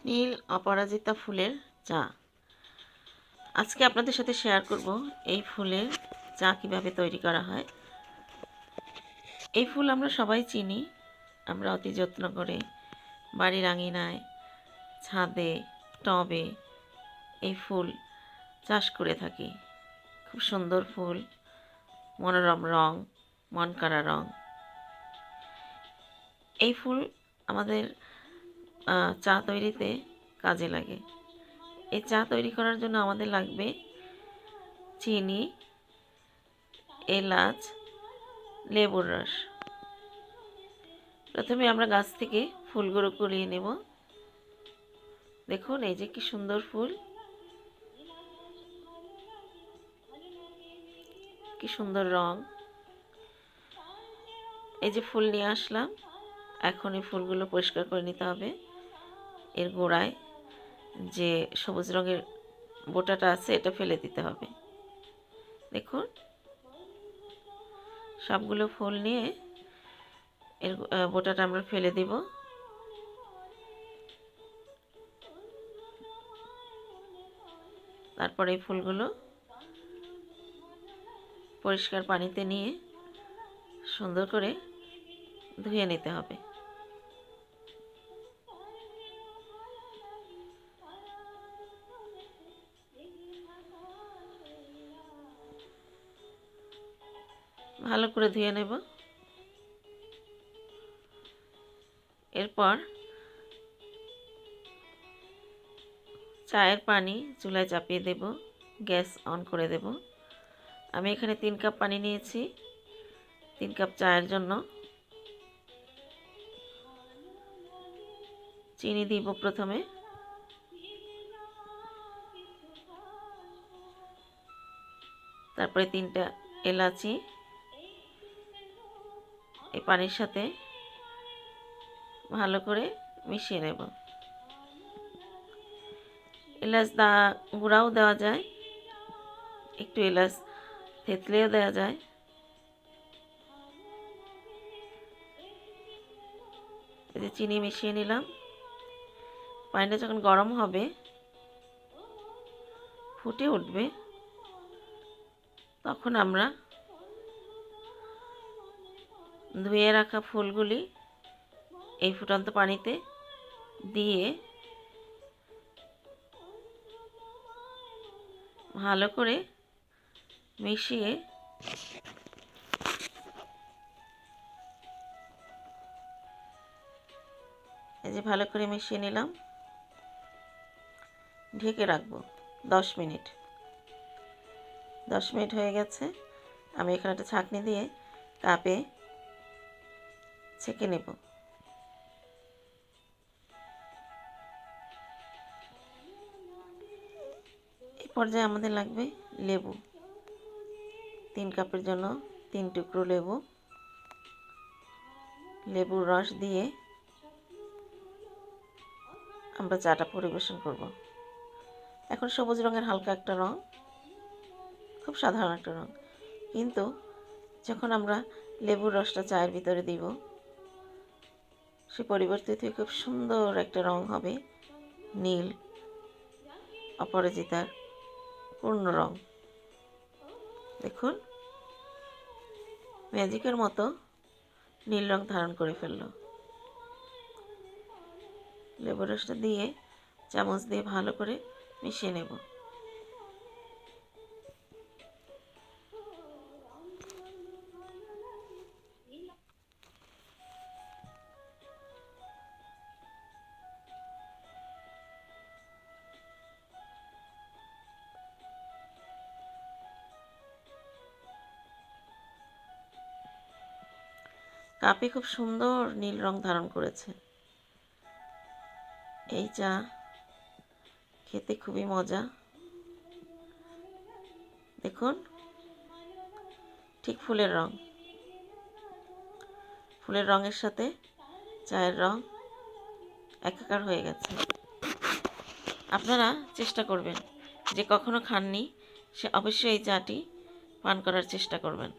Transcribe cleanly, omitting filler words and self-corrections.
নীল অপরাজিতা ফুলের চা। আজকে আপনাদের সাথে শেয়ার করব এই ফুলের চা কিভাবে তৈরি করা হয়। এই ফুল আমরা সবাই চিনি, আমরা অতি যত্ন করে বাড়ির আঙিনায়, ছাদে, টবে এই ফুল চাষ করে থাকি। খুব সুন্দর ফুল, মনোরম রং, মন কাড়া রং। এই ফুল আমাদের চা তৈরিতে কাজে লাগে। এই চা তৈরি করার জন্য আমাদের লাগবে চিনি, এলাচ, লেবুর রস। প্রথমে আমরা গাছ থেকে ফুলগুলো কুড়িয়ে নেব। দেখুন এই যে কি সুন্দর ফুল, কি সুন্দর রং। এই যে ফুল নিয়ে আসলাম, এখন এই ফুলগুলো পরিষ্কার করে নিতে হবে। এর গোড়ায় যে সবুজ রঙের বোটাটা আছে এটা ফেলে দিতে হবে। দেখুন সবগুলো ফুল নিয়ে এর বোটাটা আমরা ফেলে দিব। তারপরে এই ফুলগুলো পরিষ্কার পানিতে নিয়ে সুন্দর করে ধুয়ে নিতে হবে। ভালো করে ধুয়ে নেব। এরপর চায়ের পানি চুলায় চাপিয়ে দেব, গ্যাস অন করে দেব। আমি এখানে 3 কাপ পানি নিয়েছি 3 কাপ চায়ের জন্য। চিনি দিব প্রথমে, তারপরে 3টা এলাচি এই পানির সাথে ভালো করে মিশিয়ে নেব। এলাচ গুঁড়াও দেওয়া যায়, একটু এলাচ থেতলেও দেওয়া যায়। এই যে চিনি মিশিয়ে নিলাম। পানিটা যখন গরম হবে, ফুটে উঠবে, তখন আমরা ধুয়ে রাখা ফুলগুলি এই ফুটন্ত পানিতে দিয়ে ভালো করে মিশিয়ে এই যে ভালো করে মিশিয়ে নিলাম। ঢেকে রাখবো 10 মিনিট। 10 মিনিট হয়ে গেছে। আমি এখানে একটা ছাঁকনি দিয়ে কাপে ছেঁকে নেব। এই পর্যায়ে আমাদের লাগবে লেবু। 3 কাপের জন্য 3 টুকরো লেবু। লেবুর রস দিয়ে আমরা চাটা পরিবেশন করব। এখন সবুজ রঙের হালকা একটা রং, খুব সাধারণ একটা রং, কিন্তু যখন আমরা লেবুর রসটা চায়ের ভিতরে দিব, সে পরিবর্তিত হয়ে খুব সুন্দর একটা রং হবে, নীল অপরাজিতার পূর্ণ রং। দেখুন ম্যাজিকের মতো নীল রং ধারণ করে ফেলল। লেবুর রসটা দিয়ে চামচ দিয়ে ভালো করে মিশিয়ে নেব। কাপে খুব সুন্দর নীল রং ধারণ করেছে। এই চা খেতে খুবই মজা। দেখুন ঠিক ফুলের রং, ফুলের রঙের সাথে চায়ের রং একাকার হয়ে গেছে। আপনারা চেষ্টা করবেন, যে কখনো খাননি সে অবশ্যই এই চাটি পান করার চেষ্টা করবেন।